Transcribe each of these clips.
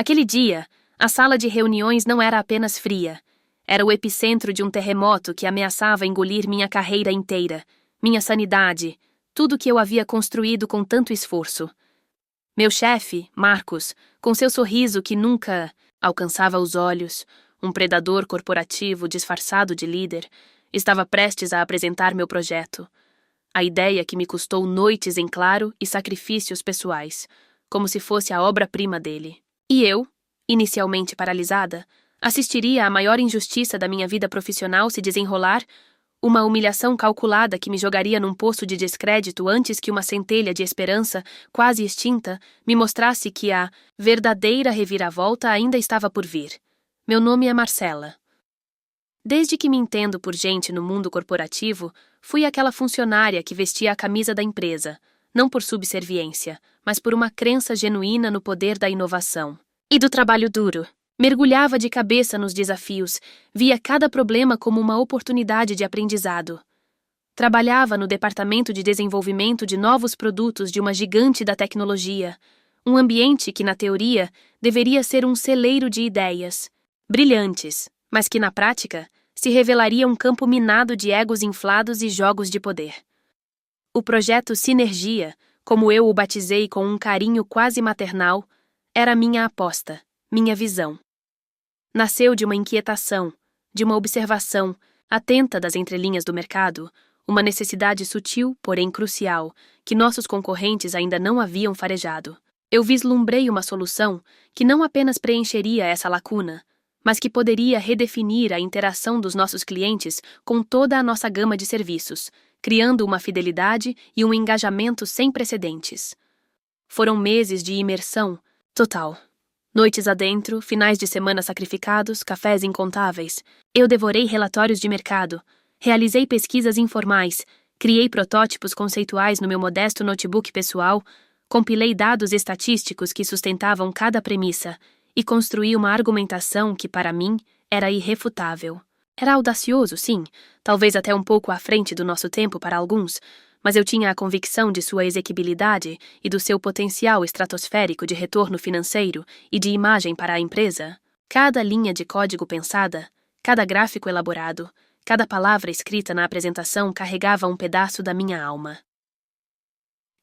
Aquele dia, a sala de reuniões não era apenas fria. Era o epicentro de um terremoto que ameaçava engolir minha carreira inteira, minha sanidade, tudo que eu havia construído com tanto esforço. Meu chefe, Marcos, com seu sorriso que nunca alcançava os olhos, um predador corporativo disfarçado de líder, estava prestes a apresentar meu projeto. A ideia que me custou noites em claro e sacrifícios pessoais, como se fosse a obra-prima dele. E eu, inicialmente paralisada, assistiria à maior injustiça da minha vida profissional se desenrolar, uma humilhação calculada que me jogaria num poço de descrédito antes que uma centelha de esperança, quase extinta, me mostrasse que a verdadeira reviravolta ainda estava por vir. Meu nome é Marcela. Desde que me entendo por gente no mundo corporativo, fui aquela funcionária que vestia a camisa da empresa, não por subserviência, mas por uma crença genuína no poder da inovação e do trabalho duro. Mergulhava de cabeça nos desafios, via cada problema como uma oportunidade de aprendizado. Trabalhava no departamento de desenvolvimento de novos produtos de uma gigante da tecnologia, um ambiente que, na teoria, deveria ser um celeiro de ideias, brilhantes, mas que, na prática, se revelaria um campo minado de egos inflados e jogos de poder. O projeto Sinergia, como eu o batizei com um carinho quase maternal, era minha aposta, minha visão. Nasceu de uma inquietação, de uma observação, atenta das entrelinhas do mercado, uma necessidade sutil, porém crucial, que nossos concorrentes ainda não haviam farejado. Eu vislumbrei uma solução que não apenas preencheria essa lacuna, mas que poderia redefinir a interação dos nossos clientes com toda a nossa gama de serviços, criando uma fidelidade e um engajamento sem precedentes. Foram meses de imersão total. Noites adentro, finais de semana sacrificados, cafés incontáveis. Eu devorei relatórios de mercado, realizei pesquisas informais, criei protótipos conceituais no meu modesto notebook pessoal, compilei dados estatísticos que sustentavam cada premissa e construí uma argumentação que, para mim, era irrefutável. Era audacioso, sim, talvez até um pouco à frente do nosso tempo para alguns, mas eu tinha a convicção de sua exequibilidade e do seu potencial estratosférico de retorno financeiro e de imagem para a empresa. Cada linha de código pensada, cada gráfico elaborado, cada palavra escrita na apresentação carregava um pedaço da minha alma.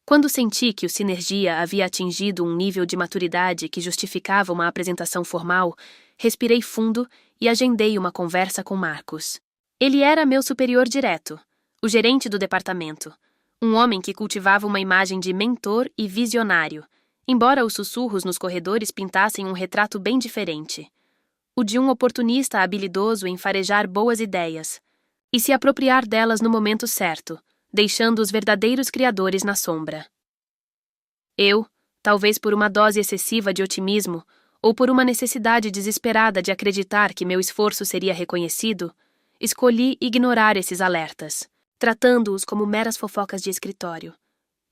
Quando senti que o Sinergia havia atingido um nível de maturidade que justificava uma apresentação formal, respirei fundo e agendei uma conversa com Marcos. Ele era meu superior direto, o gerente do departamento, um homem que cultivava uma imagem de mentor e visionário, embora os sussurros nos corredores pintassem um retrato bem diferente. O de um oportunista habilidoso em farejar boas ideias e se apropriar delas no momento certo, deixando os verdadeiros criadores na sombra. Eu, talvez por uma dose excessiva de otimismo ou por uma necessidade desesperada de acreditar que meu esforço seria reconhecido, escolhi ignorar esses alertas, tratando-os como meras fofocas de escritório.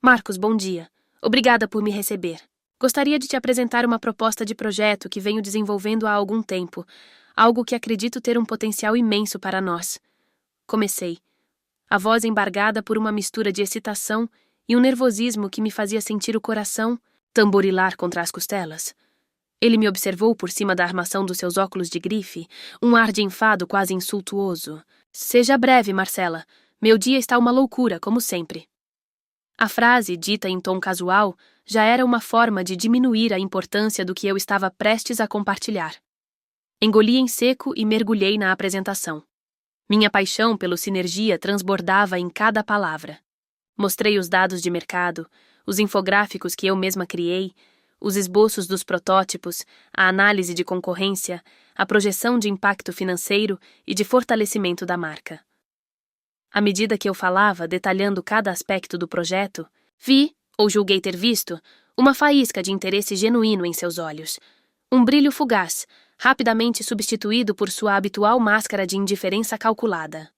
Marcos, bom dia. Obrigada por me receber. Gostaria de te apresentar uma proposta de projeto que venho desenvolvendo há algum tempo, algo que acredito ter um potencial imenso para nós. Comecei, a voz embargada por uma mistura de excitação e um nervosismo que me fazia sentir o coração tamborilar contra as costelas. Ele me observou por cima da armação dos seus óculos de grife, um ar de enfado quase insultuoso. Seja breve, Marcela. Meu dia está uma loucura, como sempre. A frase, dita em tom casual, já era uma forma de diminuir a importância do que eu estava prestes a compartilhar. Engoli em seco e mergulhei na apresentação. Minha paixão pelo Sinergia transbordava em cada palavra. Mostrei os dados de mercado, os infográficos que eu mesma criei, os esboços dos protótipos, a análise de concorrência, a projeção de impacto financeiro e de fortalecimento da marca. À medida que eu falava, detalhando cada aspecto do projeto, vi, ou julguei ter visto, uma faísca de interesse genuíno em seus olhos. Um brilho fugaz, rapidamente substituído por sua habitual máscara de indiferença calculada.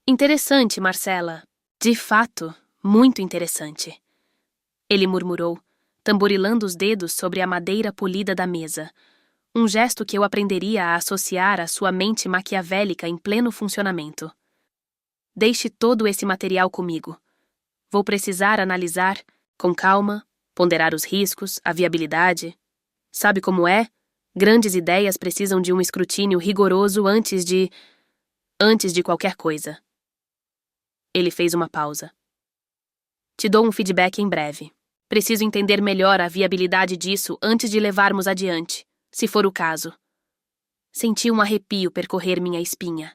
Interessante, Marcela. De fato, muito interessante. Ele murmurou, tamborilando os dedos sobre a madeira polida da mesa. Um gesto que eu aprenderia a associar à sua mente maquiavélica em pleno funcionamento. Deixe todo esse material comigo. Vou precisar analisar, com calma, ponderar os riscos, a viabilidade. Sabe como é? Grandes ideias precisam de um escrutínio rigoroso antes de qualquer coisa. Ele fez uma pausa. Te dou um feedback em breve. Preciso entender melhor a viabilidade disso antes de levarmos adiante, se for o caso. Senti um arrepio percorrer minha espinha.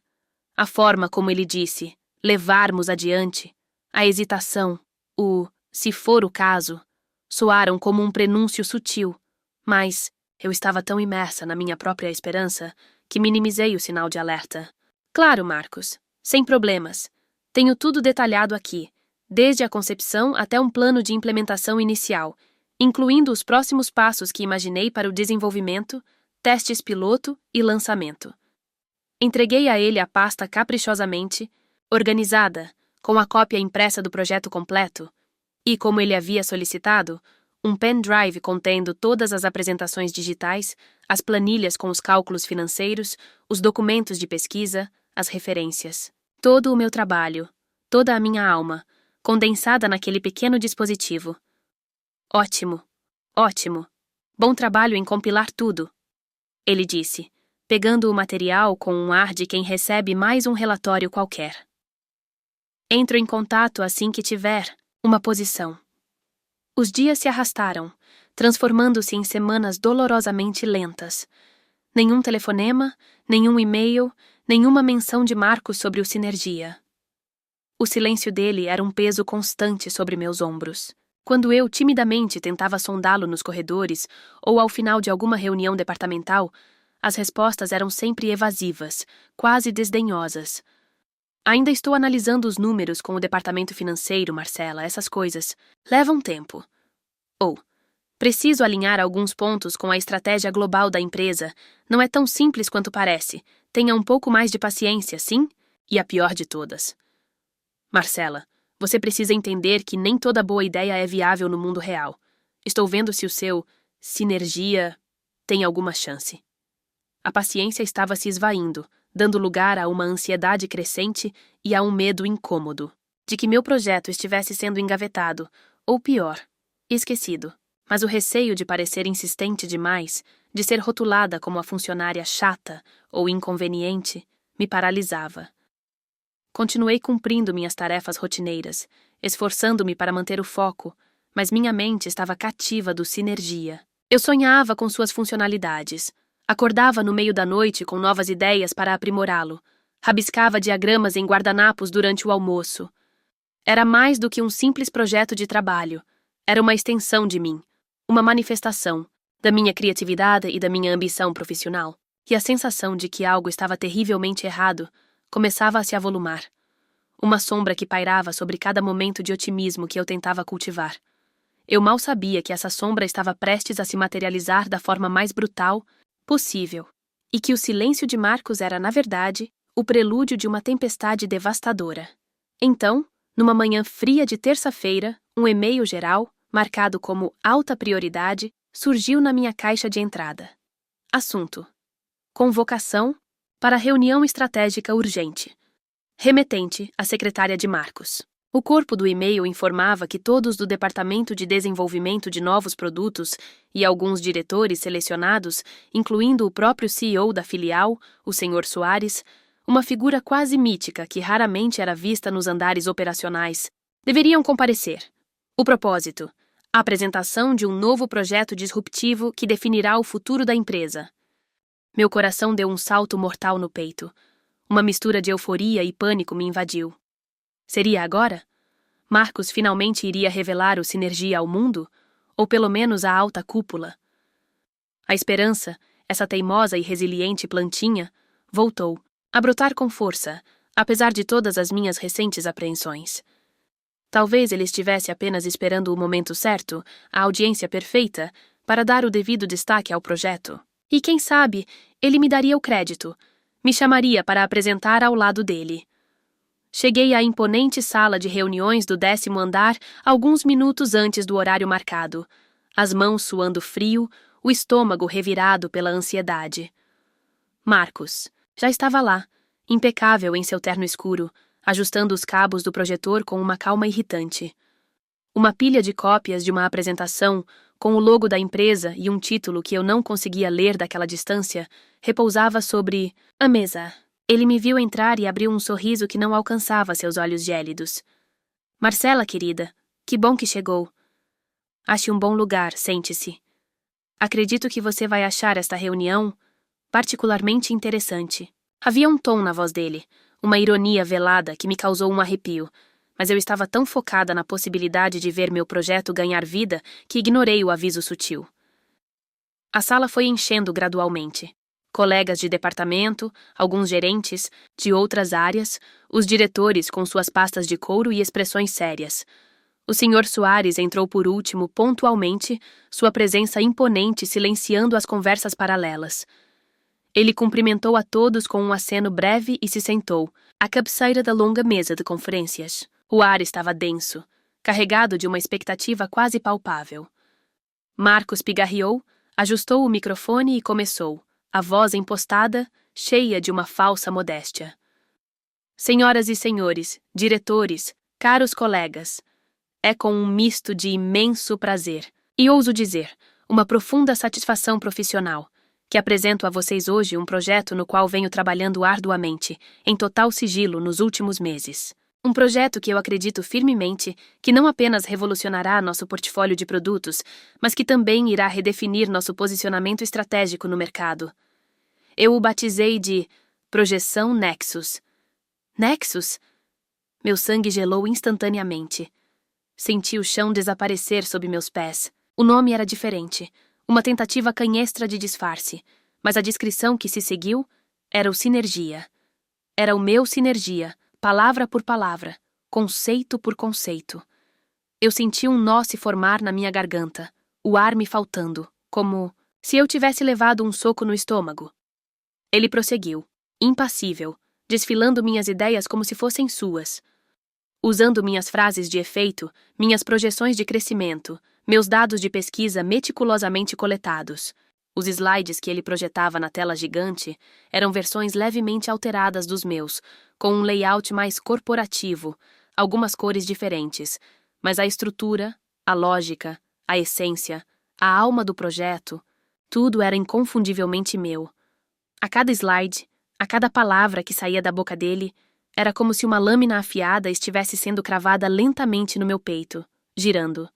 A forma como ele disse, levarmos adiante, a hesitação, se for o caso, soaram como um prenúncio sutil, mas eu estava tão imersa na minha própria esperança que minimizei o sinal de alerta. Claro, Marcos, sem problemas. Tenho tudo detalhado aqui, desde a concepção até um plano de implementação inicial, incluindo os próximos passos que imaginei para o desenvolvimento, testes piloto e lançamento. Entreguei a ele a pasta caprichosamente, organizada, com a cópia impressa do projeto completo, e, como ele havia solicitado, um pendrive contendo todas as apresentações digitais, as planilhas com os cálculos financeiros, os documentos de pesquisa, as referências. Todo o meu trabalho, toda a minha alma, condensada naquele pequeno dispositivo. Ótimo, ótimo. Bom trabalho em compilar tudo, ele disse, pegando o material com um ar de quem recebe mais um relatório qualquer. Entro em contato assim que tiver uma posição. Os dias se arrastaram, transformando-se em semanas dolorosamente lentas. Nenhum telefonema, nenhum e-mail, nenhuma menção de Marcos sobre o Sinergia. O silêncio dele era um peso constante sobre meus ombros. Quando eu timidamente tentava sondá-lo nos corredores ou ao final de alguma reunião departamental, as respostas eram sempre evasivas, quase desdenhosas. Ainda estou analisando os números com o departamento financeiro, Marcela, essas coisas. Levam tempo. Preciso alinhar alguns pontos com a estratégia global da empresa. Não é tão simples quanto parece. Tenha um pouco mais de paciência, sim? E a pior de todas. Marcela, você precisa entender que nem toda boa ideia é viável no mundo real. Estou vendo se o seu Sinergia tem alguma chance. A paciência estava se esvaindo, dando lugar a uma ansiedade crescente e a um medo incômodo, de que meu projeto estivesse sendo engavetado, ou pior, esquecido. Mas o receio de parecer insistente demais, de ser rotulada como a funcionária chata ou inconveniente, me paralisava. Continuei cumprindo minhas tarefas rotineiras, esforçando-me para manter o foco, mas minha mente estava cativa do Sinergia. Eu sonhava com suas funcionalidades. Acordava no meio da noite com novas ideias para aprimorá-lo. Rabiscava diagramas em guardanapos durante o almoço. Era mais do que um simples projeto de trabalho. Era uma extensão de mim. Uma manifestação da minha criatividade e da minha ambição profissional. E a sensação de que algo estava terrivelmente errado começava a se avolumar. Uma sombra que pairava sobre cada momento de otimismo que eu tentava cultivar. Eu mal sabia que essa sombra estava prestes a se materializar da forma mais brutal possível, e que o silêncio de Marcos era, na verdade, o prelúdio de uma tempestade devastadora. Então, numa manhã fria de terça-feira, um e-mail geral, marcado como alta prioridade, surgiu na minha caixa de entrada. Assunto: convocação para reunião estratégica urgente. Remetente, a secretária de Marcos. O corpo do e-mail informava que todos do Departamento de Desenvolvimento de Novos Produtos e alguns diretores selecionados, incluindo o próprio CEO da filial, o Sr. Soares, uma figura quase mítica que raramente era vista nos andares operacionais, deveriam comparecer. O propósito: a apresentação de um novo projeto disruptivo que definirá o futuro da empresa. Meu coração deu um salto mortal no peito. Uma mistura de euforia e pânico me invadiu. Seria agora? Marcos finalmente iria revelar o Sinergia ao mundo? Ou pelo menos à alta cúpula? A esperança, essa teimosa e resiliente plantinha, voltou, a brotar com força, apesar de todas as minhas recentes apreensões. Talvez ele estivesse apenas esperando o momento certo, a audiência perfeita, para dar o devido destaque ao projeto. E quem sabe, ele me daria o crédito, me chamaria para apresentar ao lado dele. Cheguei à imponente sala de reuniões do 10º andar alguns minutos antes do horário marcado, as mãos suando frio, o estômago revirado pela ansiedade. Marcos já estava lá, impecável em seu terno escuro, ajustando os cabos do projetor com uma calma irritante. Uma pilha de cópias de uma apresentação, com o logo da empresa e um título que eu não conseguia ler daquela distância, repousava sobre a mesa. Ele me viu entrar e abriu um sorriso que não alcançava seus olhos gélidos. Marcela, querida, que bom que chegou. Ache um bom lugar, sente-se. Acredito que você vai achar esta reunião particularmente interessante. Havia um tom na voz dele, uma ironia velada que me causou um arrepio, mas eu estava tão focada na possibilidade de ver meu projeto ganhar vida que ignorei o aviso sutil. A sala foi enchendo gradualmente. Colegas de departamento, alguns gerentes, de outras áreas, os diretores com suas pastas de couro e expressões sérias. O Sr. Soares entrou por último, pontualmente, sua presença imponente silenciando as conversas paralelas. Ele cumprimentou a todos com um aceno breve e se sentou, à cabeceira da longa mesa de conferências. O ar estava denso, carregado de uma expectativa quase palpável. Marcos pigarreou, ajustou o microfone e começou, a voz impostada, cheia de uma falsa modéstia. Senhoras e senhores, diretores, caros colegas, é com um misto de imenso prazer, e ouso dizer, uma profunda satisfação profissional, que apresento a vocês hoje um projeto no qual venho trabalhando arduamente, em total sigilo nos últimos meses. Um projeto que eu acredito firmemente que não apenas revolucionará nosso portfólio de produtos, mas que também irá redefinir nosso posicionamento estratégico no mercado. Eu o batizei de Projeção Nexus. Nexus? Meu sangue gelou instantaneamente. Senti o chão desaparecer sob meus pés. O nome era diferente, uma tentativa canhestra de disfarce, mas a descrição que se seguiu era o Sinergia. Era o meu Sinergia, palavra por palavra, conceito por conceito. Eu senti um nó se formar na minha garganta, o ar me faltando, como se eu tivesse levado um soco no estômago. Ele prosseguiu, impassível, desfilando minhas ideias como se fossem suas, usando minhas frases de efeito, minhas projeções de crescimento, meus dados de pesquisa meticulosamente coletados. Os slides que ele projetava na tela gigante eram versões levemente alteradas dos meus, com um layout mais corporativo, algumas cores diferentes, mas a estrutura, a lógica, a essência, a alma do projeto, tudo era inconfundivelmente meu. A cada slide, a cada palavra que saía da boca dele, era como se uma lâmina afiada estivesse sendo cravada lentamente no meu peito, girando.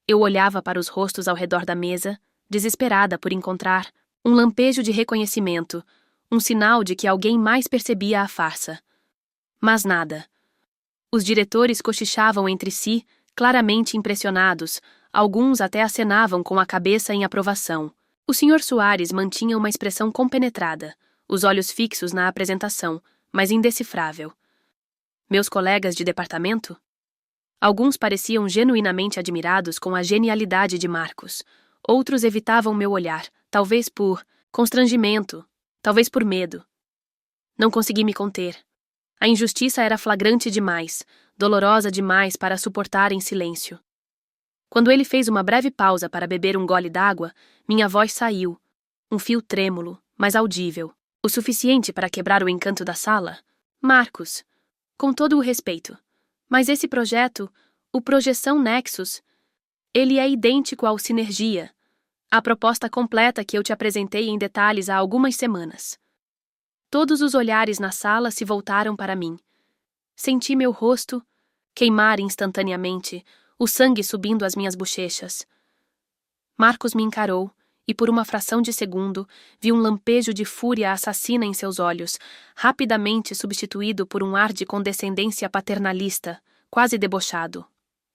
Eu olhava para os rostos ao redor da mesa, desesperada por encontrar um lampejo de reconhecimento, um sinal de que alguém mais percebia a farsa. Mas nada. Os diretores cochichavam entre si, claramente impressionados, alguns até acenavam com a cabeça em aprovação. O Sr. Soares mantinha uma expressão compenetrada, os olhos fixos na apresentação, mas indecifrável. Meus colegas de departamento? Alguns pareciam genuinamente admirados com a genialidade de Marcos. Outros evitavam meu olhar, talvez por constrangimento, talvez por medo. Não consegui me conter. A injustiça era flagrante demais, dolorosa demais para suportar em silêncio. Quando ele fez uma breve pausa para beber um gole d'água, minha voz saiu, um fio trêmulo, mas audível, o suficiente para quebrar o encanto da sala. Marcos, com todo o respeito, mas esse projeto, o Projeção Nexus, ele é idêntico ao Sinergia, a proposta completa que eu te apresentei em detalhes há algumas semanas. Todos os olhares na sala se voltaram para mim. Senti meu rosto queimar instantaneamente, o sangue subindo às minhas bochechas. Marcos me encarou, e por uma fração de segundo vi um lampejo de fúria assassina em seus olhos, rapidamente substituído por um ar de condescendência paternalista, quase debochado.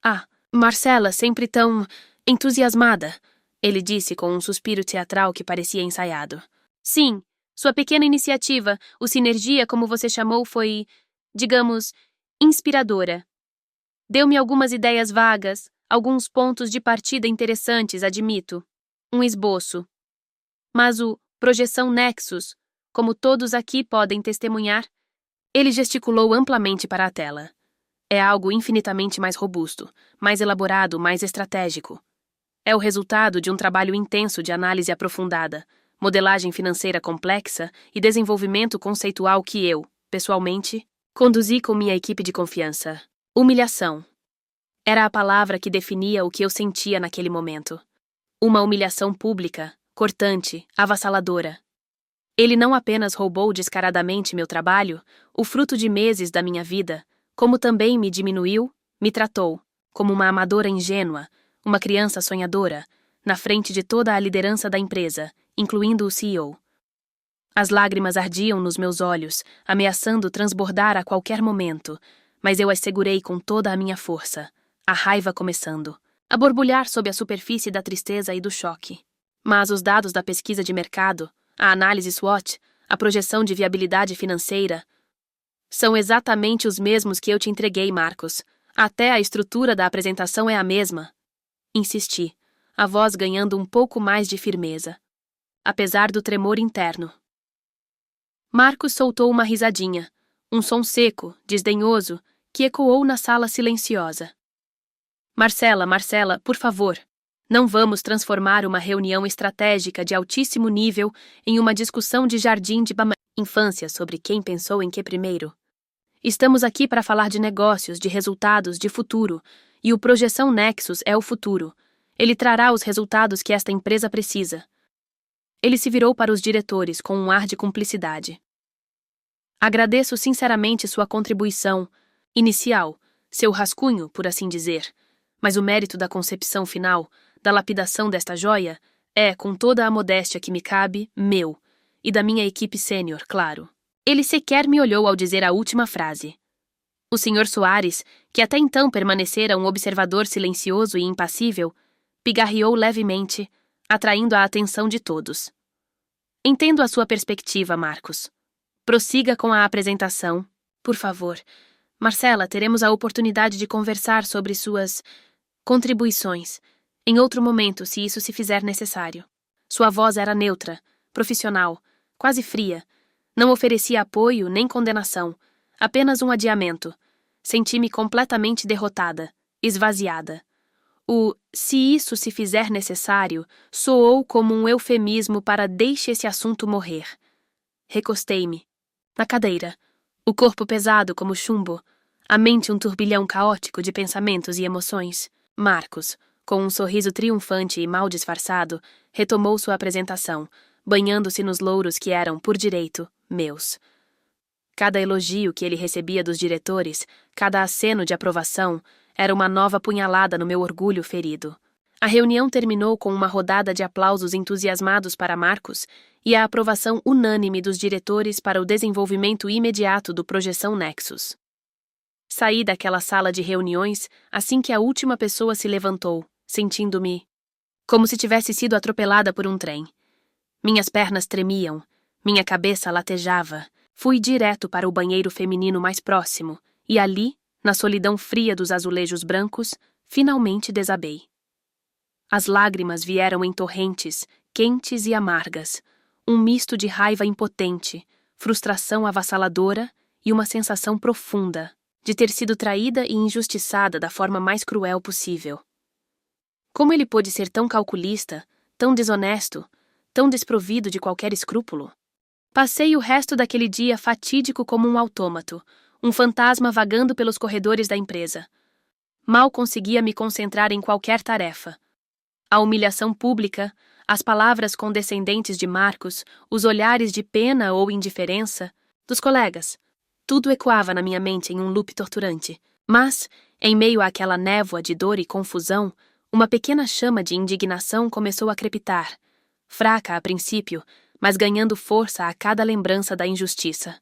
Ah, Marcela, sempre tão entusiasmada, ele disse com um suspiro teatral que parecia ensaiado. Sim, sua pequena iniciativa, o Sinergia, como você chamou, foi, digamos, inspiradora. Deu-me algumas ideias vagas, alguns pontos de partida interessantes, admito. Um esboço. Mas o Projeção Nexus, como todos aqui podem testemunhar, ele gesticulou amplamente para a tela. É algo infinitamente mais robusto, mais elaborado, mais estratégico. É o resultado de um trabalho intenso de análise aprofundada, modelagem financeira complexa e desenvolvimento conceitual que eu, pessoalmente, conduzi com minha equipe de confiança. Humilhação. Era a palavra que definia o que eu sentia naquele momento. Uma humilhação pública, cortante, avassaladora. Ele não apenas roubou descaradamente meu trabalho, o fruto de meses da minha vida, como também me diminuiu, me tratou, como uma amadora ingênua, uma criança sonhadora, na frente de toda a liderança da empresa, incluindo o CEO. As lágrimas ardiam nos meus olhos, ameaçando transbordar a qualquer momento, mas eu as segurei com toda a minha força, a raiva começando a borbulhar sob a superfície da tristeza e do choque. Mas os dados da pesquisa de mercado, a análise SWOT, a projeção de viabilidade financeira, são exatamente os mesmos que eu te entreguei, Marcos. Até a estrutura da apresentação é a mesma. Insisti, a voz ganhando um pouco mais de firmeza, apesar do tremor interno. Marcos soltou uma risadinha, um som seco, desdenhoso, que ecoou na sala silenciosa. Marcela, por favor. Não vamos transformar uma reunião estratégica de altíssimo nível em uma discussão de jardim de infância sobre quem pensou em que primeiro. Estamos aqui para falar de negócios, de resultados, de futuro, e o Projeção Nexus é o futuro. Ele trará os resultados que esta empresa precisa. Ele se virou para os diretores com um ar de cumplicidade. Agradeço sinceramente sua contribuição inicial, seu rascunho, por assim dizer, mas o mérito da concepção final, da lapidação desta joia, é, com toda a modéstia que me cabe, meu, e da minha equipe sênior, claro. Ele sequer me olhou ao dizer a última frase. O Sr. Soares, que até então permanecera um observador silencioso e impassível, pigarreou levemente, atraindo a atenção de todos. Entendo a sua perspectiva, Marcos. Prossiga com a apresentação, por favor. Marcela, teremos a oportunidade de conversar sobre suas contribuições em outro momento, se isso se fizer necessário. Sua voz era neutra, profissional, quase fria. Não oferecia apoio nem condenação, apenas um adiamento. Senti-me completamente derrotada, esvaziada. O "se isso se fizer necessário" soou como um eufemismo para "deixe esse assunto morrer". Recostei-me na cadeira, o corpo pesado como chumbo, a mente um turbilhão caótico de pensamentos e emoções. Marcos, com um sorriso triunfante e mal disfarçado, retomou sua apresentação, banhando-se nos louros que eram, por direito, meus. Cada elogio que ele recebia dos diretores, cada aceno de aprovação, era uma nova punhalada no meu orgulho ferido. A reunião terminou com uma rodada de aplausos entusiasmados para Marcos e a aprovação unânime dos diretores para o desenvolvimento imediato do Projeção Nexus. Saí daquela sala de reuniões assim que a última pessoa se levantou, sentindo-me como se tivesse sido atropelada por um trem. Minhas pernas tremiam, minha cabeça latejava. Fui direto para o banheiro feminino mais próximo e ali, na solidão fria dos azulejos brancos, finalmente desabei. As lágrimas vieram em torrentes, quentes e amargas, um misto de raiva impotente, frustração avassaladora e uma sensação profunda de ter sido traída e injustiçada da forma mais cruel possível. Como ele pôde ser tão calculista, tão desonesto, tão desprovido de qualquer escrúpulo? Passei o resto daquele dia fatídico como um autômato, um fantasma vagando pelos corredores da empresa. Mal conseguia me concentrar em qualquer tarefa. A humilhação pública, as palavras condescendentes de Marcos, os olhares de pena ou indiferença dos colegas, tudo ecoava na minha mente em um loop torturante. Mas, em meio àquela névoa de dor e confusão, uma pequena chama de indignação começou a crepitar, fraca a princípio, mas ganhando força a cada lembrança da injustiça.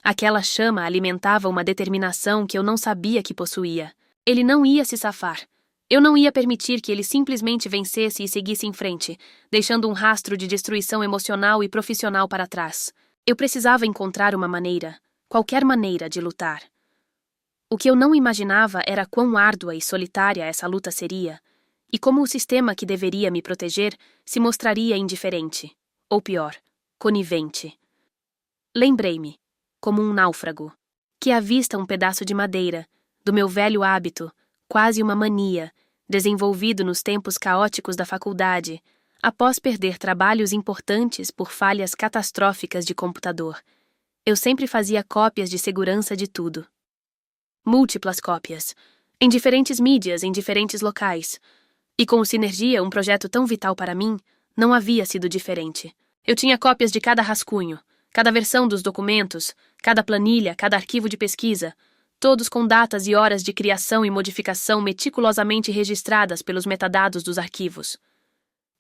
Aquela chama alimentava uma determinação que eu não sabia que possuía. Ele não ia se safar. Eu não ia permitir que ele simplesmente vencesse e seguisse em frente, deixando um rastro de destruição emocional e profissional para trás. Eu precisava encontrar uma maneira, qualquer maneira de lutar. O que eu não imaginava era quão árdua e solitária essa luta seria, e como o sistema que deveria me proteger se mostraria indiferente. Ou pior, conivente. Lembrei-me, como um náufrago, que avista um pedaço de madeira, do meu velho hábito, quase uma mania, desenvolvido nos tempos caóticos da faculdade, após perder trabalhos importantes por falhas catastróficas de computador. Eu sempre fazia cópias de segurança de tudo. Múltiplas cópias. em diferentes mídias, em diferentes locais. E com o Sinergia, um projeto tão vital para mim, não havia sido diferente. Eu tinha cópias de cada rascunho, cada versão dos documentos, cada planilha, cada arquivo de pesquisa, todos com datas e horas de criação e modificação meticulosamente registradas pelos metadados dos arquivos.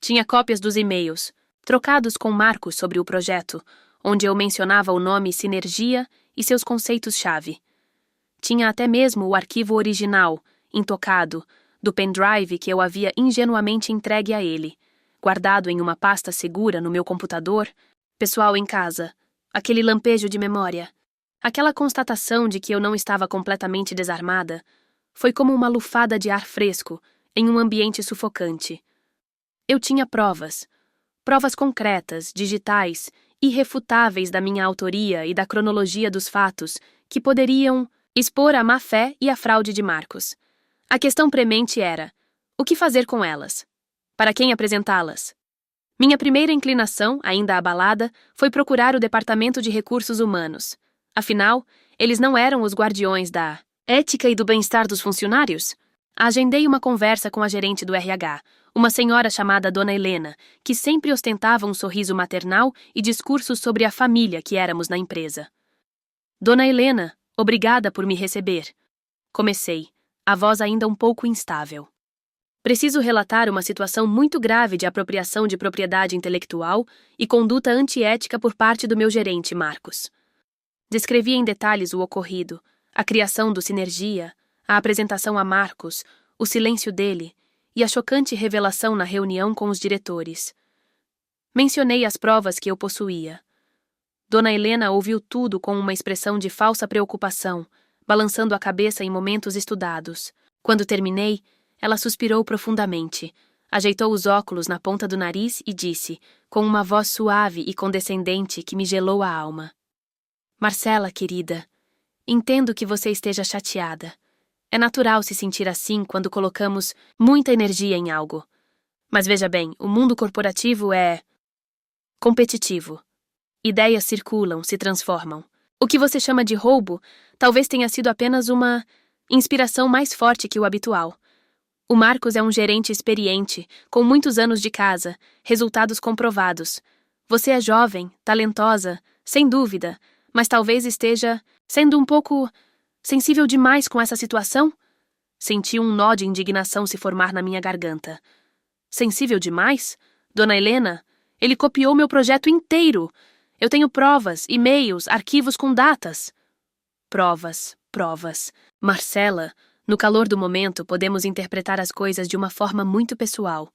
Tinha cópias dos e-mails, trocados com Marcos sobre o projeto, onde eu mencionava o nome Sinergia e seus conceitos-chave. Tinha até mesmo o arquivo original, intocado, do pendrive que eu havia ingenuamente entregue a ele, guardado em uma pasta segura no meu computador, pessoal em casa, aquele lampejo de memória, aquela constatação de que eu não estava completamente desarmada, foi como uma lufada de ar fresco em um ambiente sufocante. Eu tinha provas concretas, digitais, irrefutáveis da minha autoria e da cronologia dos fatos que poderiam expor a má-fé e a fraude de Marcos. A questão premente era: o que fazer com elas? Para quem apresentá-las? Minha primeira inclinação, ainda abalada, foi procurar o Departamento de Recursos Humanos. Afinal, eles não eram os guardiões da ética e do bem-estar dos funcionários? Agendei uma conversa com a gerente do RH, uma senhora chamada Dona Helena, que sempre ostentava um sorriso maternal e discursos sobre a família que éramos na empresa. Dona Helena, obrigada por me receber. Comecei, a voz ainda um pouco instável. Preciso relatar uma situação muito grave de apropriação de propriedade intelectual e conduta antiética por parte do meu gerente, Marcos. Descrevi em detalhes o ocorrido, a criação do Sinergia, a apresentação a Marcos, o silêncio dele e a chocante revelação na reunião com os diretores. Mencionei as provas que eu possuía. Dona Helena ouviu tudo com uma expressão de falsa preocupação, balançando a cabeça em momentos estudados. Quando terminei, ela suspirou profundamente, ajeitou os óculos na ponta do nariz e disse, com uma voz suave e condescendente que me gelou a alma: Marcela, querida, entendo que você esteja chateada. É natural se sentir assim quando colocamos muita energia em algo. Mas veja bem, o mundo corporativo é competitivo. Ideias circulam, se transformam. O que você chama de roubo talvez tenha sido apenas uma inspiração mais forte que o habitual. O Marcos é um gerente experiente, com muitos anos de casa, resultados comprovados. Você é jovem, talentosa, sem dúvida, mas talvez esteja sendo um pouco sensível demais com essa situação? Senti um nó de indignação se formar na minha garganta. Sensível demais? Dona Helena, ele copiou meu projeto inteiro. Eu tenho provas, e-mails, arquivos com datas. Provas. Marcela, no calor do momento podemos interpretar as coisas de uma forma muito pessoal.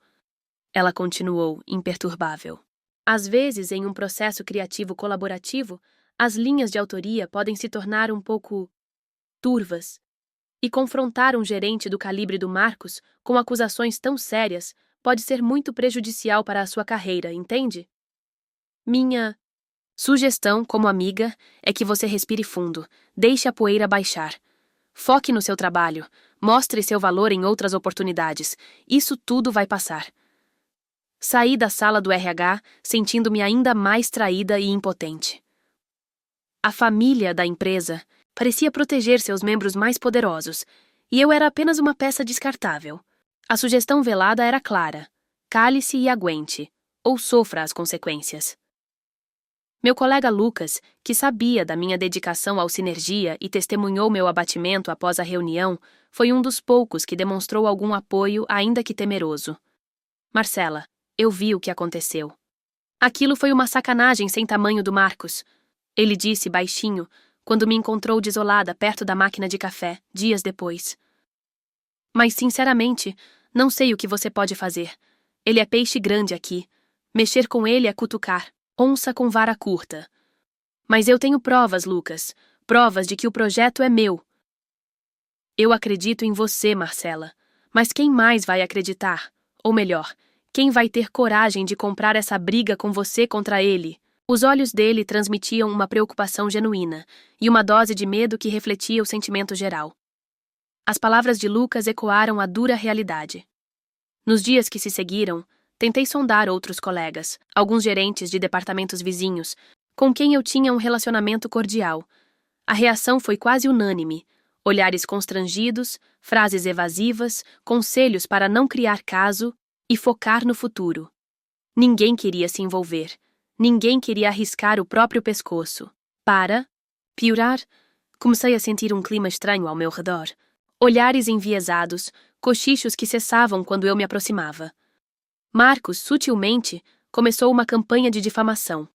Ela continuou, imperturbável. Às vezes, em um processo criativo colaborativo, as linhas de autoria podem se tornar um pouco turvas. E confrontar um gerente do calibre do Marcos com acusações tão sérias pode ser muito prejudicial para a sua carreira, entende? Minha sugestão, como amiga, é que você respire fundo, deixe a poeira baixar. Foque no seu trabalho, mostre seu valor em outras oportunidades. Isso tudo vai passar. Saí da sala do RH sentindo-me ainda mais traída e impotente. A família da empresa parecia proteger seus membros mais poderosos, e eu era apenas uma peça descartável. A sugestão velada era clara: cale-se e aguente, ou sofra as consequências. Meu colega Lucas, que sabia da minha dedicação ao Sinergia e testemunhou meu abatimento após a reunião, foi um dos poucos que demonstrou algum apoio, ainda que temeroso. Marcela, eu vi o que aconteceu. Aquilo foi uma sacanagem sem tamanho do Marcos. Ele disse baixinho, quando me encontrou desolada perto da máquina de café, dias depois. Mas, sinceramente, não sei o que você pode fazer. Ele é peixe grande aqui. Mexer com ele é cutucar. Onça com vara curta. Mas eu tenho provas, Lucas. Provas de que o projeto é meu. Eu acredito em você, Marcela. Mas quem mais vai acreditar? Ou melhor, quem vai ter coragem de comprar essa briga com você contra ele? Os olhos dele transmitiam uma preocupação genuína e uma dose de medo que refletia o sentimento geral. As palavras de Lucas ecoaram a dura realidade. Nos dias que se seguiram, tentei sondar outros colegas, alguns gerentes de departamentos vizinhos, com quem eu tinha um relacionamento cordial. A reação foi quase unânime. Olhares constrangidos, frases evasivas, conselhos para não criar caso e focar no futuro. Ninguém queria se envolver. Ninguém queria arriscar o próprio pescoço. Para piorar, comecei a sentir um clima estranho ao meu redor. Olhares enviesados, cochichos que cessavam quando eu me aproximava. Marcos, sutilmente, começou uma campanha de difamação.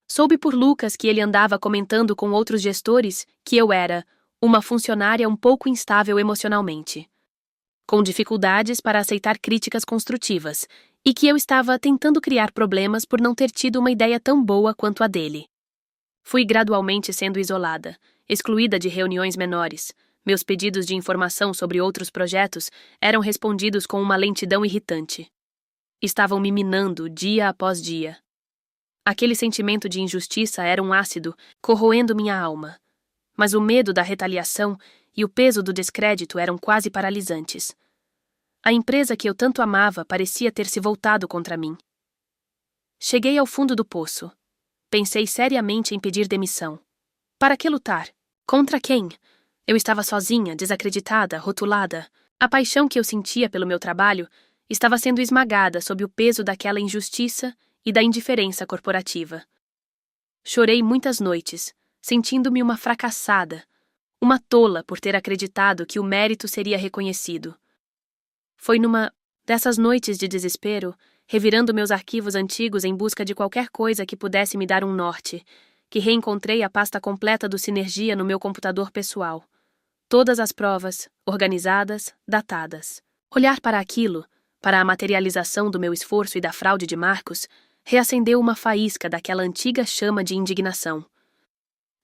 Soube por Lucas que ele andava comentando com outros gestores que eu era uma funcionária um pouco instável emocionalmente, com dificuldades para aceitar críticas construtivas, e que eu estava tentando criar problemas por não ter tido uma ideia tão boa quanto a dele. Fui gradualmente sendo isolada, excluída de reuniões menores. Meus pedidos de informação sobre outros projetos eram respondidos com uma lentidão irritante. Estavam me minando dia após dia. Aquele sentimento de injustiça era um ácido, corroendo minha alma. Mas o medo da retaliação e o peso do descrédito eram quase paralisantes. A empresa que eu tanto amava parecia ter se voltado contra mim. Cheguei ao fundo do poço. Pensei seriamente em pedir demissão. Para que lutar? Contra quem? Eu estava sozinha, desacreditada, rotulada. A paixão que eu sentia pelo meu trabalho estava sendo esmagada sob o peso daquela injustiça e da indiferença corporativa. Chorei muitas noites, sentindo-me uma fracassada, uma tola por ter acreditado que o mérito seria reconhecido. Foi numa dessas noites de desespero, revirando meus arquivos antigos em busca de qualquer coisa que pudesse me dar um norte, que reencontrei a pasta completa do Sinergia no meu computador pessoal. Todas as provas, organizadas, datadas. Olhar para aquilo, para a materialização do meu esforço e da fraude de Marcos, reacendeu uma faísca daquela antiga chama de indignação.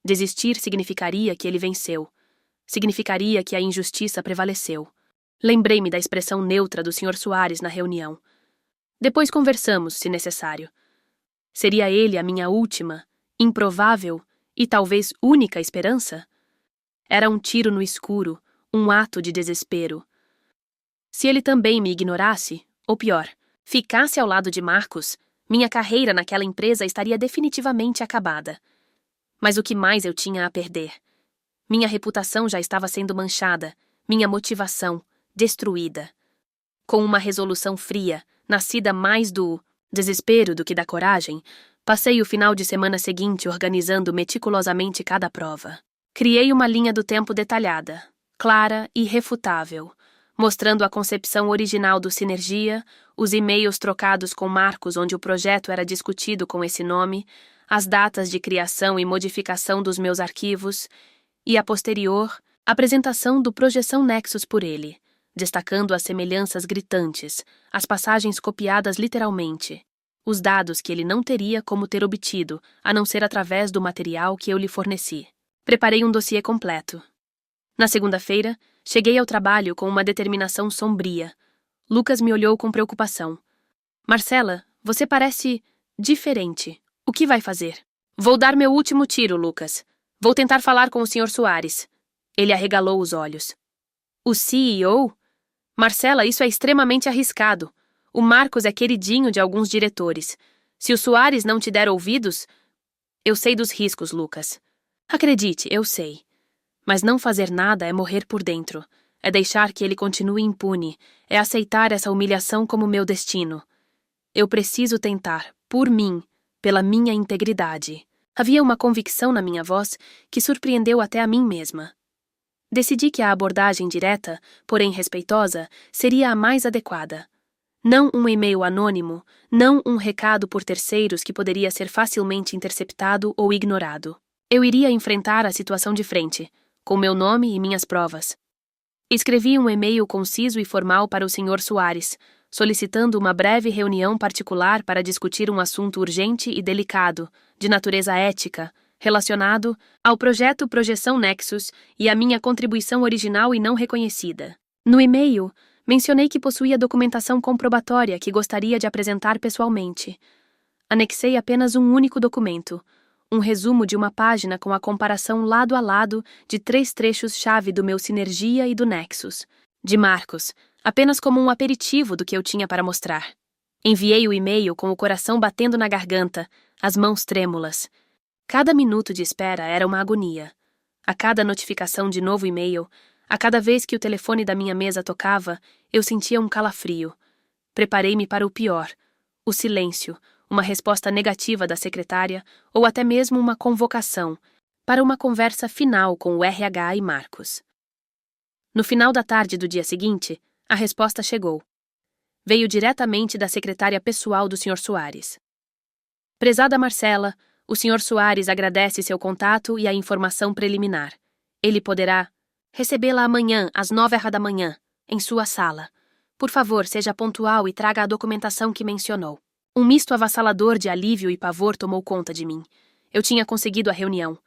Desistir significaria que ele venceu. Significaria que a injustiça prevaleceu. Lembrei-me da expressão neutra do Sr. Soares na reunião. Depois conversamos, se necessário. Seria ele a minha última, improvável e talvez única esperança? Era um tiro no escuro, um ato de desespero. Se ele também me ignorasse, ou pior, ficasse ao lado de Marcos, minha carreira naquela empresa estaria definitivamente acabada. Mas o que mais eu tinha a perder? Minha reputação já estava sendo manchada, minha motivação destruída. Com uma resolução fria, nascida mais do desespero do que da coragem, passei o final de semana seguinte organizando meticulosamente cada prova. Criei uma linha do tempo detalhada, clara e irrefutável, mostrando a concepção original do Sinergia, os e-mails trocados com Marcos onde o projeto era discutido com esse nome, as datas de criação e modificação dos meus arquivos e, a posterior, a apresentação do Projeção Nexus por ele, destacando as semelhanças gritantes, as passagens copiadas literalmente, os dados que ele não teria como ter obtido, a não ser através do material que eu lhe forneci. Preparei um dossiê completo. Na segunda-feira, cheguei ao trabalho com uma determinação sombria. Lucas me olhou com preocupação. Marcela, você parece diferente. O que vai fazer? Vou dar meu último tiro, Lucas. Vou tentar falar com o Sr. Soares. Ele arregalou os olhos. O CEO? Marcela, isso é extremamente arriscado. O Marcos é queridinho de alguns diretores. Se o Soares não te der ouvidos... Eu sei dos riscos, Lucas. Acredite, eu sei. Mas não fazer nada é morrer por dentro. É deixar que ele continue impune. É aceitar essa humilhação como meu destino. Eu preciso tentar, por mim, pela minha integridade. Havia uma convicção na minha voz que surpreendeu até a mim mesma. Decidi que a abordagem direta, porém respeitosa, seria a mais adequada. Não um e-mail anônimo, não um recado por terceiros que poderia ser facilmente interceptado ou ignorado. Eu iria enfrentar a situação de frente, com meu nome e minhas provas. Escrevi um e-mail conciso e formal para o Sr. Soares, solicitando uma breve reunião particular para discutir um assunto urgente e delicado, de natureza ética, relacionado ao projeto Projeção Nexus e à minha contribuição original e não reconhecida. No e-mail, mencionei que possuía documentação comprobatória que gostaria de apresentar pessoalmente. Anexei apenas um único documento, um resumo de uma página com a comparação lado a lado de 3 trechos-chave do meu Sinergia e do Nexus, de Marcos, apenas como um aperitivo do que eu tinha para mostrar. Enviei o e-mail com o coração batendo na garganta, as mãos trêmulas. Cada minuto de espera era uma agonia. A cada notificação de novo e-mail, a cada vez que o telefone da minha mesa tocava, eu sentia um calafrio. Preparei-me para o pior: o silêncio, uma resposta negativa da secretária ou até mesmo uma convocação para uma conversa final com o RH e Marcos. No final da tarde do dia seguinte, a resposta chegou. Veio diretamente da secretária pessoal do Sr. Soares. Prezada Marcela, o Sr. Soares agradece seu contato e a informação preliminar. Ele poderá recebê-la amanhã, às 9h da manhã, em sua sala. Por favor, seja pontual e traga a documentação que mencionou. Um misto avassalador de alívio e pavor tomou conta de mim. Eu tinha conseguido a reunião.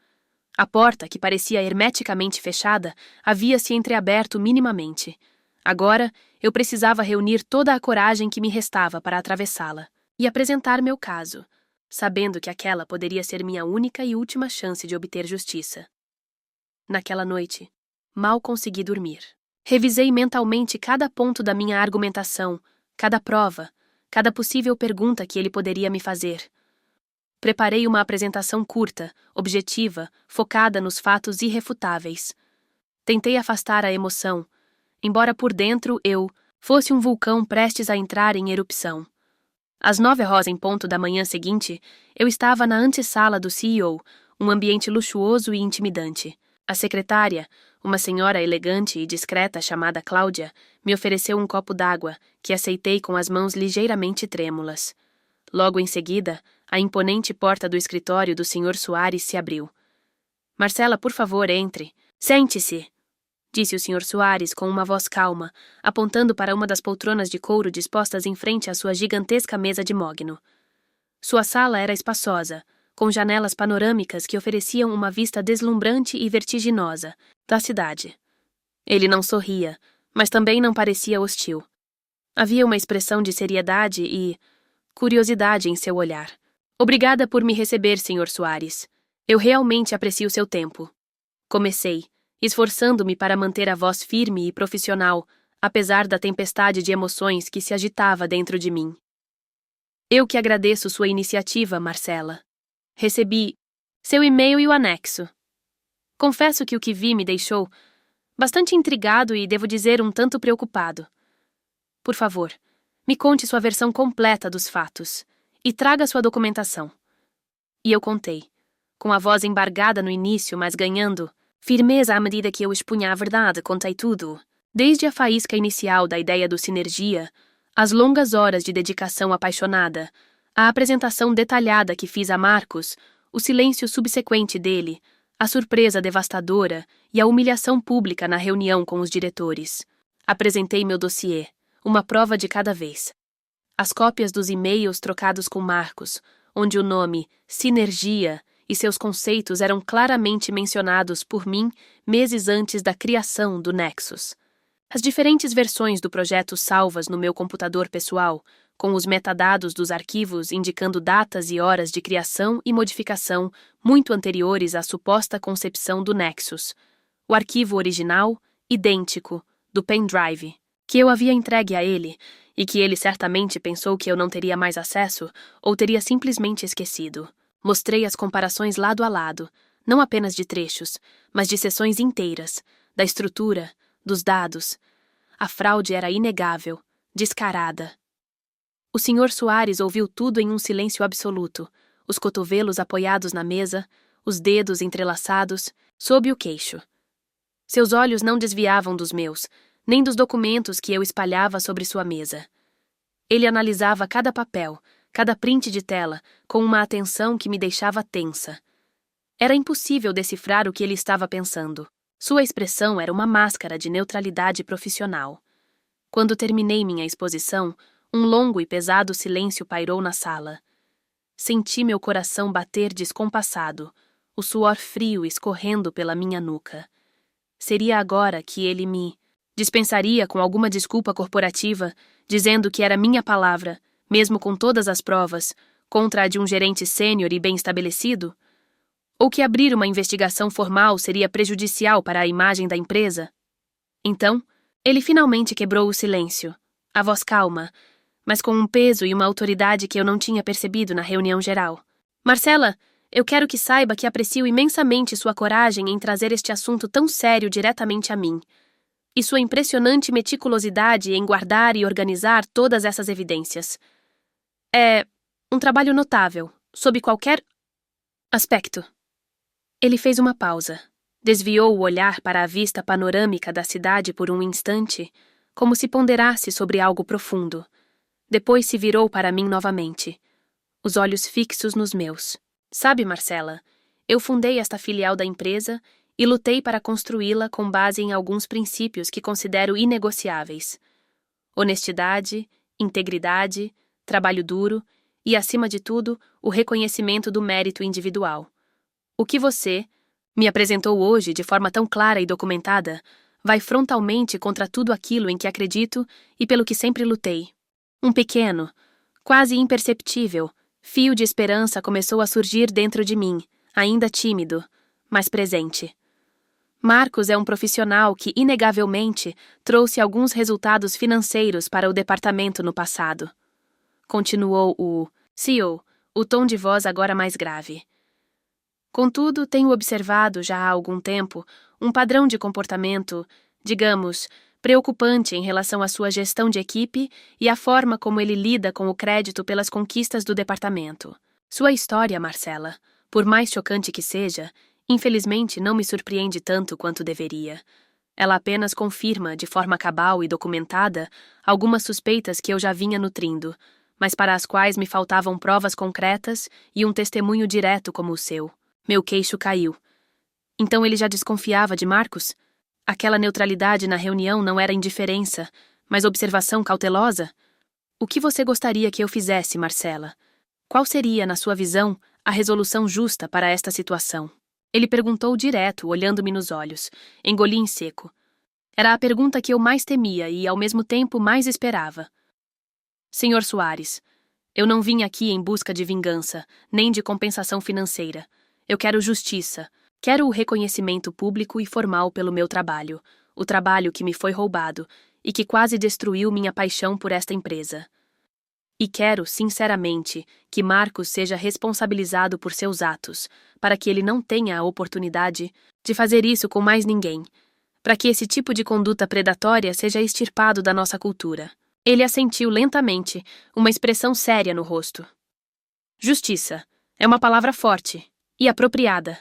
A porta, que parecia hermeticamente fechada, havia-se entreaberto minimamente. Agora, eu precisava reunir toda a coragem que me restava para atravessá-la e apresentar meu caso, sabendo que aquela poderia ser minha única e última chance de obter justiça. Naquela noite, mal consegui dormir. Revisei mentalmente cada ponto da minha argumentação, cada prova, cada possível pergunta que ele poderia me fazer. Preparei uma apresentação curta, objetiva, focada nos fatos irrefutáveis. Tentei afastar a emoção, embora por dentro eu fosse um vulcão prestes a entrar em erupção. Às 9h em ponto da manhã seguinte, eu estava na antessala do CEO, um ambiente luxuoso e intimidante. A secretária, uma senhora elegante e discreta chamada Cláudia, me ofereceu um copo d'água, que aceitei com as mãos ligeiramente trêmulas. Logo em seguida, a imponente porta do escritório do Sr. Soares se abriu. Marcela, por favor, entre. Sente-se, disse o Sr. Soares com uma voz calma, apontando para uma das poltronas de couro dispostas em frente à sua gigantesca mesa de mogno. Sua sala era espaçosa, com janelas panorâmicas que ofereciam uma vista deslumbrante e vertiginosa da cidade. Ele não sorria, mas também não parecia hostil. Havia uma expressão de seriedade e curiosidade em seu olhar. Obrigada por me receber, Sr. Soares. Eu realmente aprecio seu tempo. Comecei, esforçando-me para manter a voz firme e profissional, apesar da tempestade de emoções que se agitava dentro de mim. Eu que agradeço sua iniciativa, Marcela. Recebi seu e-mail e o anexo. Confesso que o que vi me deixou bastante intrigado e, devo dizer, um tanto preocupado. Por favor, me conte sua versão completa dos fatos e traga sua documentação. E eu contei, com a voz embargada no início, mas ganhando firmeza à medida que eu expunha a verdade. Contei tudo, desde a faísca inicial da ideia do Sinergia, as longas horas de dedicação apaixonada, a apresentação detalhada que fiz a Marcos, o silêncio subsequente dele, a surpresa devastadora e a humilhação pública na reunião com os diretores. Apresentei meu dossiê, uma prova de cada vez. As cópias dos e-mails trocados com Marcos, onde o nome Sinergia e seus conceitos eram claramente mencionados por mim meses antes da criação do Nexus. As diferentes versões do projeto salvas no meu computador pessoal, com os metadados dos arquivos indicando datas e horas de criação e modificação muito anteriores à suposta concepção do Nexus. O arquivo original, idêntico, do pendrive, que eu havia entregue a ele e que ele certamente pensou que eu não teria mais acesso ou teria simplesmente esquecido. Mostrei as comparações lado a lado, não apenas de trechos, mas de seções inteiras, da estrutura, dos dados. A fraude era inegável, descarada. O Sr. Soares ouviu tudo em um silêncio absoluto, os cotovelos apoiados na mesa, os dedos entrelaçados, sob o queixo. Seus olhos não desviavam dos meus, nem dos documentos que eu espalhava sobre sua mesa. Ele analisava cada papel, cada print de tela, com uma atenção que me deixava tensa. Era impossível decifrar o que ele estava pensando. Sua expressão era uma máscara de neutralidade profissional. Quando terminei minha exposição, um longo e pesado silêncio pairou na sala. Senti meu coração bater descompassado, o suor frio escorrendo pela minha nuca. Seria agora que ele me dispensaria com alguma desculpa corporativa, dizendo que era minha palavra, mesmo com todas as provas, contra a de um gerente sênior e bem estabelecido? Ou que abrir uma investigação formal seria prejudicial para a imagem da empresa? Então, ele finalmente quebrou o silêncio, a voz calma, mas com um peso e uma autoridade que eu não tinha percebido na reunião geral. Marcela, Eu quero que saiba que aprecio imensamente sua coragem em trazer este assunto tão sério diretamente a mim. E sua impressionante meticulosidade em guardar e organizar todas essas evidências. É um trabalho notável, sob qualquer aspecto. Ele fez uma pausa. Desviou o olhar para a vista panorâmica da cidade por um instante, como se ponderasse sobre algo profundo. Depois se virou para mim novamente, os olhos fixos nos meus. Sabe, Marcela, eu fundei esta filial da empresa e lutei para construí-la com base em alguns princípios que considero inegociáveis: honestidade, integridade, trabalho duro e, acima de tudo, o reconhecimento do mérito individual. O que você me apresentou hoje de forma tão clara e documentada vai frontalmente contra tudo aquilo em que acredito e pelo que sempre lutei. Um pequeno, quase imperceptível, fio de esperança começou a surgir dentro de mim, ainda tímido, mas presente. Marcos é um profissional que, inegavelmente, trouxe alguns resultados financeiros para o departamento no passado. Continuou o CEO, o tom de voz agora mais grave. Contudo, tenho observado já há algum tempo um padrão de comportamento, digamos, preocupante em relação à sua gestão de equipe e à forma como ele lida com o crédito pelas conquistas do departamento. Sua história, Marcela, por mais chocante que seja, infelizmente não me surpreende tanto quanto deveria. Ela apenas confirma, de forma cabal e documentada, algumas suspeitas que eu já vinha nutrindo, mas para as quais me faltavam provas concretas e um testemunho direto como o seu. Meu queixo caiu. Então ele já desconfiava de Marcos? Aquela neutralidade na reunião não era indiferença, mas observação cautelosa? O que você gostaria que eu fizesse, Marcela? Qual seria, na sua visão, a resolução justa para esta situação? Ele perguntou direto, olhando-me nos olhos. Engoli em seco. Era a pergunta que eu mais temia e, ao mesmo tempo, mais esperava. Senhor Soares, eu não vim aqui em busca de vingança, nem de compensação financeira. Eu quero justiça. Quero o reconhecimento público e formal pelo meu trabalho, o trabalho que me foi roubado e que quase destruiu minha paixão por esta empresa. E quero, sinceramente, que Marcos seja responsabilizado por seus atos, para que ele não tenha a oportunidade de fazer isso com mais ninguém, para que esse tipo de conduta predatória seja extirpado da nossa cultura. Ele assentiu lentamente, uma expressão séria no rosto. Justiça. É uma palavra forte e apropriada.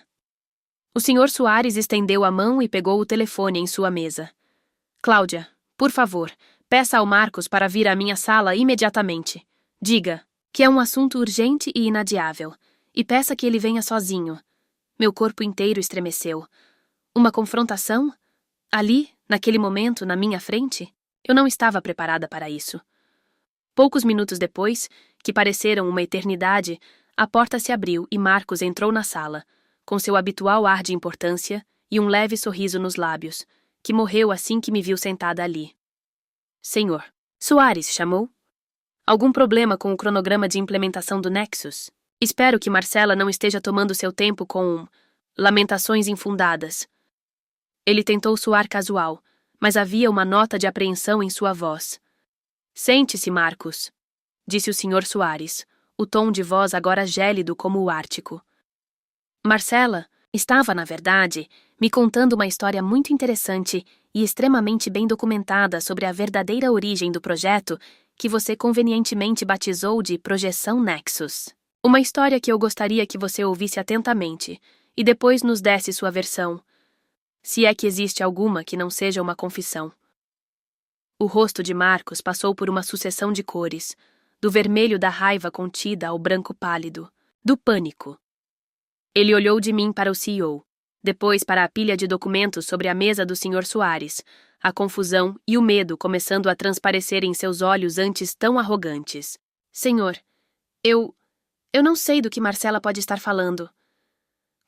O Sr. Soares estendeu a mão e pegou o telefone em sua mesa. Cláudia, por favor, peça ao Marcos para vir à minha sala imediatamente. Diga que é um assunto urgente e inadiável, e peça que ele venha sozinho. Meu corpo inteiro estremeceu. Uma confrontação? Ali, naquele momento, na minha frente? Eu não estava preparada para isso. Poucos minutos depois, que pareceram uma eternidade, a porta se abriu e Marcos entrou na sala, com seu habitual ar de importância e um leve sorriso nos lábios, que morreu assim que me viu sentada ali. Senhor, Soares chamou? Algum problema com o cronograma de implementação do Nexus? Espero que Marcela não esteja tomando seu tempo com lamentações infundadas. Ele tentou soar casual, mas havia uma nota de apreensão em sua voz. Sente-se, Marcos, disse o Sr. Soares, o tom de voz agora gélido como o Ártico. Marcela estava, na verdade, me contando uma história muito interessante e extremamente bem documentada sobre a verdadeira origem do projeto que você convenientemente batizou de Projeção Nexus. Uma história que eu gostaria que você ouvisse atentamente e depois nos desse sua versão, se é que existe alguma que não seja uma confissão. O rosto de Marcos passou por uma sucessão de cores, do vermelho da raiva contida ao branco pálido, do pânico. Ele olhou de mim para o CEO, depois para a pilha de documentos sobre a mesa do Sr. Soares, a confusão e o medo começando a transparecer em seus olhos antes tão arrogantes. Senhor, eu não sei do que Marcela pode estar falando.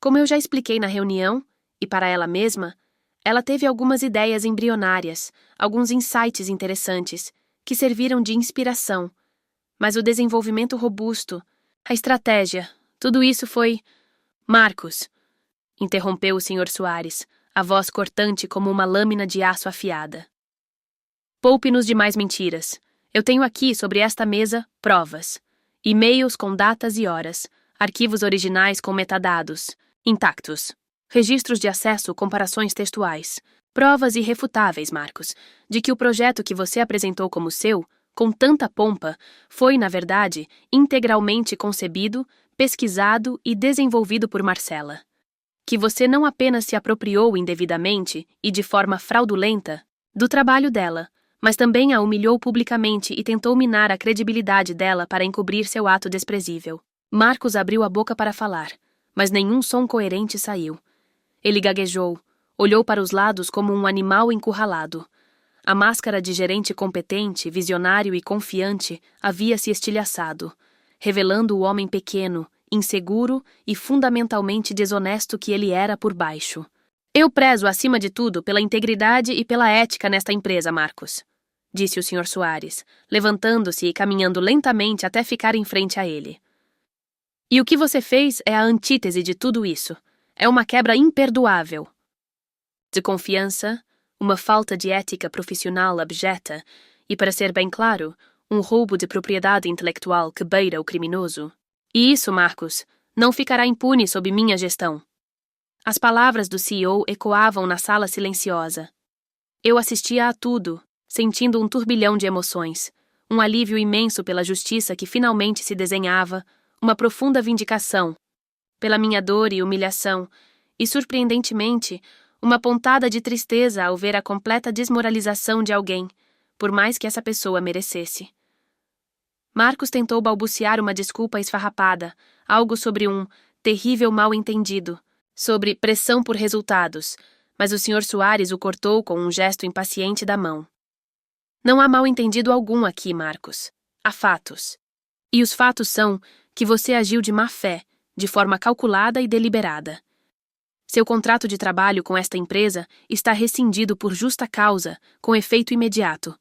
Como eu já expliquei na reunião, e para ela mesma, ela teve algumas ideias embrionárias, alguns insights interessantes, que serviram de inspiração. Mas o desenvolvimento robusto, a estratégia, tudo isso foi... Marcos, interrompeu o Sr. Soares, a voz cortante como uma lâmina de aço afiada. Poupe-nos de mais mentiras. Eu tenho aqui, sobre esta mesa, provas. E-mails com datas e horas, arquivos originais com metadados intactos, registros de acesso, comparações textuais, provas irrefutáveis, Marcos, de que o projeto que você apresentou como seu, com tanta pompa, foi, na verdade, integralmente concebido, pesquisado e desenvolvido por Marcela. Que você não apenas se apropriou indevidamente e de forma fraudulenta do trabalho dela, mas também a humilhou publicamente e tentou minar a credibilidade dela para encobrir seu ato desprezível. Marcos abriu a boca para falar, mas nenhum som coerente saiu. Ele gaguejou, olhou para os lados como um animal encurralado. A máscara de gerente competente, visionário e confiante havia se estilhaçado, revelando o homem pequeno, inseguro e fundamentalmente desonesto que ele era por baixo. Eu prezo, acima de tudo, pela integridade e pela ética nesta empresa, Marcos, disse o Sr. Soares, levantando-se e caminhando lentamente até ficar em frente a ele. E o que você fez é a antítese de tudo isso. É uma quebra imperdoável de confiança, uma falta de ética profissional abjeta e, para ser bem claro, um roubo de propriedade intelectual que beira o criminoso. E isso, Marcos, não ficará impune sob minha gestão. As palavras do CEO ecoavam na sala silenciosa. Eu assistia a tudo, sentindo um turbilhão de emoções, um alívio imenso pela justiça que finalmente se desenhava, uma profunda vindicação pela minha dor e humilhação, e, surpreendentemente, uma pontada de tristeza ao ver a completa desmoralização de alguém, por mais que essa pessoa merecesse. Marcos tentou balbuciar uma desculpa esfarrapada, algo sobre um terrível mal-entendido, sobre pressão por resultados, mas o Sr. Soares o cortou com um gesto impaciente da mão. Não há mal-entendido algum aqui, Marcos. Há fatos. E os fatos são que você agiu de má fé, de forma calculada e deliberada. Seu contrato de trabalho com esta empresa está rescindido por justa causa, com efeito imediato.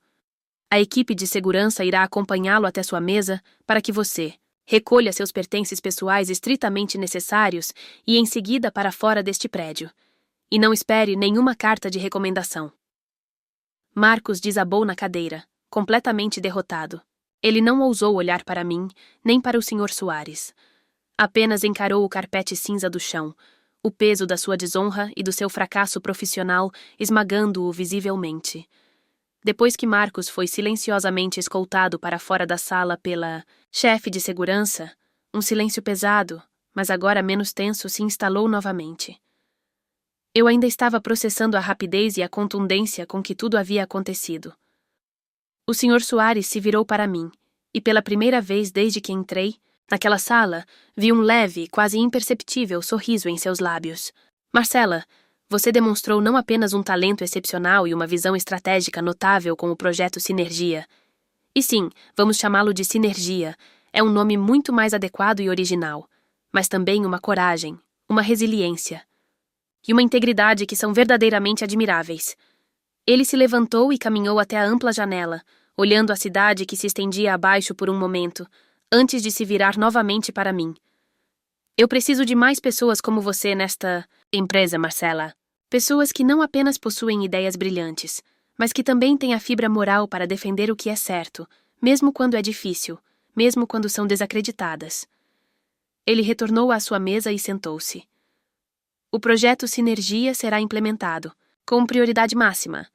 A equipe de segurança irá acompanhá-lo até sua mesa para que você recolha seus pertences pessoais estritamente necessários e em seguida para fora deste prédio. E não espere nenhuma carta de recomendação. Marcos desabou na cadeira, completamente derrotado. Ele não ousou olhar para mim, nem para o Sr. Soares. Apenas encarou o carpete cinza do chão, o peso da sua desonra e do seu fracasso profissional esmagando-o visivelmente. Depois que Marcos foi silenciosamente escoltado para fora da sala pela chefe de segurança, um silêncio pesado, mas agora menos tenso, se instalou novamente. Eu ainda estava processando a rapidez e a contundência com que tudo havia acontecido. O Sr. Soares se virou para mim, e pela primeira vez desde que entrei, naquela sala, vi um leve, quase imperceptível sorriso em seus lábios. Marcela, você demonstrou não apenas um talento excepcional e uma visão estratégica notável com o projeto Sinergia. E sim, vamos chamá-lo de Sinergia, é um nome muito mais adequado e original, mas também uma coragem, uma resiliência e uma integridade que são verdadeiramente admiráveis. Ele se levantou e caminhou até a ampla janela, olhando a cidade que se estendia abaixo por um momento, antes de se virar novamente para mim. Eu preciso de mais pessoas como você nesta empresa, Marcela. Pessoas que não apenas possuem ideias brilhantes, mas que também têm a fibra moral para defender o que é certo, mesmo quando é difícil, mesmo quando são desacreditadas. Ele retornou à sua mesa e sentou-se. O projeto Sinergia será implementado, com prioridade máxima.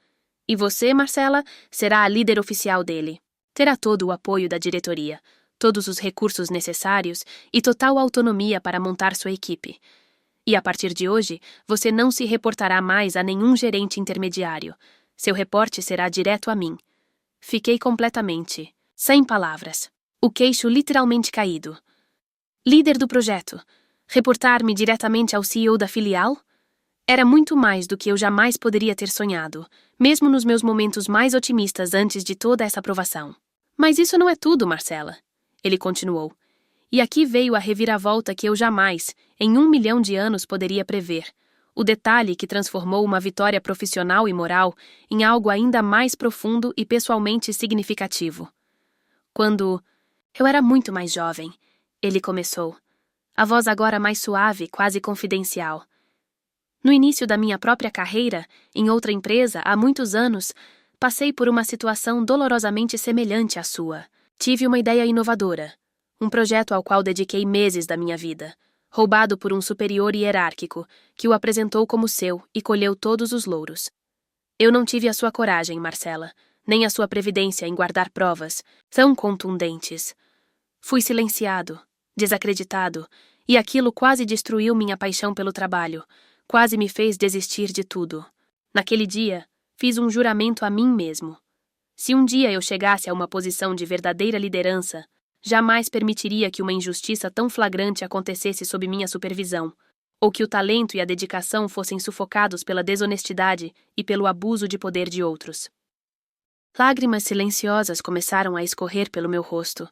E você, Marcela, será a líder oficial dele. Terá todo o apoio da diretoria, todos os recursos necessários e total autonomia para montar sua equipe. E a partir de hoje, você não se reportará mais a nenhum gerente intermediário. Seu reporte será direto a mim. Fiquei completamente, sem palavras, o queixo literalmente caído. Líder do projeto. Reportar-me diretamente ao CEO da filial? Era muito mais do que eu jamais poderia ter sonhado, mesmo nos meus momentos mais otimistas antes de toda essa aprovação. Mas isso não é tudo, Marcela. Ele continuou. E aqui veio a reviravolta que eu jamais, em 1 milhão de anos, poderia prever. O detalhe que transformou uma vitória profissional e moral em algo ainda mais profundo e pessoalmente significativo. Quando eu era muito mais jovem, ele começou. A voz agora mais suave, quase confidencial. No início da minha própria carreira, em outra empresa, há muitos anos, passei por uma situação dolorosamente semelhante à sua. Tive uma ideia inovadora, Um projeto ao qual dediquei meses da minha vida, roubado por um superior hierárquico, que o apresentou como seu e colheu todos os louros. Eu não tive a sua coragem, Marcela, nem a sua previdência em guardar provas tão contundentes. Fui silenciado, desacreditado, e aquilo quase destruiu minha paixão pelo trabalho, quase me fez desistir de tudo. Naquele dia, fiz um juramento a mim mesmo. Se um dia eu chegasse a uma posição de verdadeira liderança, jamais permitiria que uma injustiça tão flagrante acontecesse sob minha supervisão, ou que o talento e a dedicação fossem sufocados pela desonestidade e pelo abuso de poder de outros. Lágrimas silenciosas começaram a escorrer pelo meu rosto.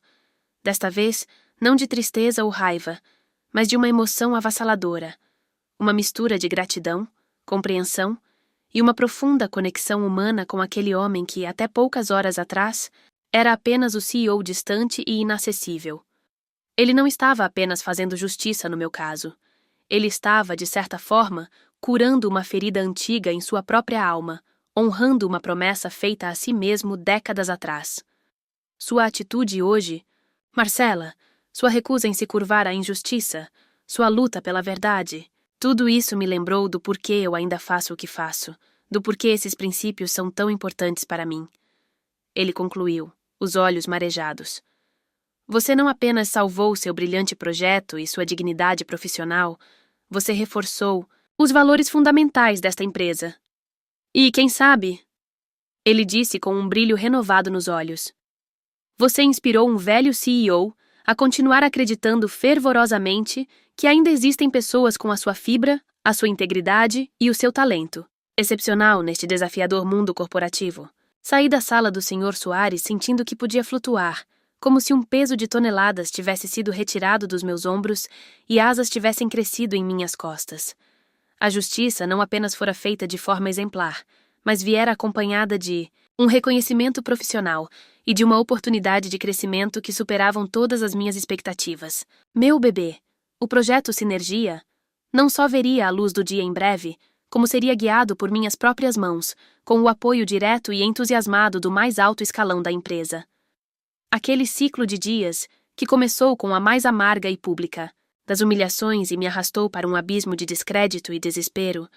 Desta vez, não de tristeza ou raiva, mas de uma emoção avassaladora, uma mistura de gratidão, compreensão e uma profunda conexão humana com aquele homem que, até poucas horas atrás, era apenas o CEO distante e inacessível. Ele não estava apenas fazendo justiça no meu caso. Ele estava, de certa forma, curando uma ferida antiga em sua própria alma, honrando uma promessa feita a si mesmo décadas atrás. Sua atitude hoje, Marcela, sua recusa em se curvar à injustiça, sua luta pela verdade, tudo isso me lembrou do porquê eu ainda faço o que faço, do porquê esses princípios são tão importantes para mim. Ele concluiu, os olhos marejados. Você não apenas salvou seu brilhante projeto e sua dignidade profissional, você reforçou os valores fundamentais desta empresa. E, quem sabe, ele disse com um brilho renovado nos olhos, você inspirou um velho CEO a continuar acreditando fervorosamente que ainda existem pessoas com a sua fibra, a sua integridade e o seu talento, excepcional neste desafiador mundo corporativo. Saí da sala do Sr. Soares sentindo que podia flutuar, como se um peso de toneladas tivesse sido retirado dos meus ombros e asas tivessem crescido em minhas costas. A justiça não apenas fora feita de forma exemplar, mas viera acompanhada de um reconhecimento profissional e de uma oportunidade de crescimento que superavam todas as minhas expectativas. Meu bebê, o projeto Sinergia, não só veria a luz do dia em breve, como seria guiado por minhas próprias mãos, com o apoio direto e entusiasmado do mais alto escalão da empresa. Aquele ciclo de dias, que começou com a mais amarga e pública, das humilhações e me arrastou para um abismo de descrédito e desespero,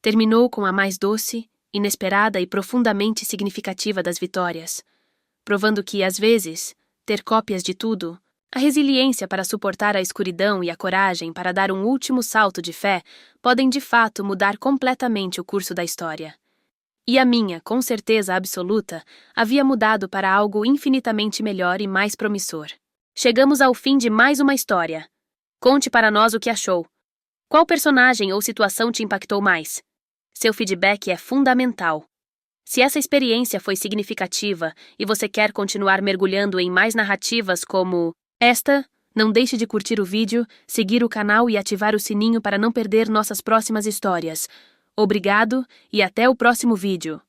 terminou com a mais doce, inesperada e profundamente significativa das vitórias, provando que, às vezes, ter cópias de tudo, a resiliência para suportar a escuridão e a coragem para dar um último salto de fé podem de fato mudar completamente o curso da história. E a minha, com certeza absoluta, havia mudado para algo infinitamente melhor e mais promissor. Chegamos ao fim de mais uma história. Conte para nós o que achou. Qual personagem ou situação te impactou mais? Seu feedback é fundamental. Se essa experiência foi significativa e você quer continuar mergulhando em mais narrativas como esta, não deixe de curtir o vídeo, seguir o canal e ativar o sininho para não perder nossas próximas histórias. Obrigado e até o próximo vídeo.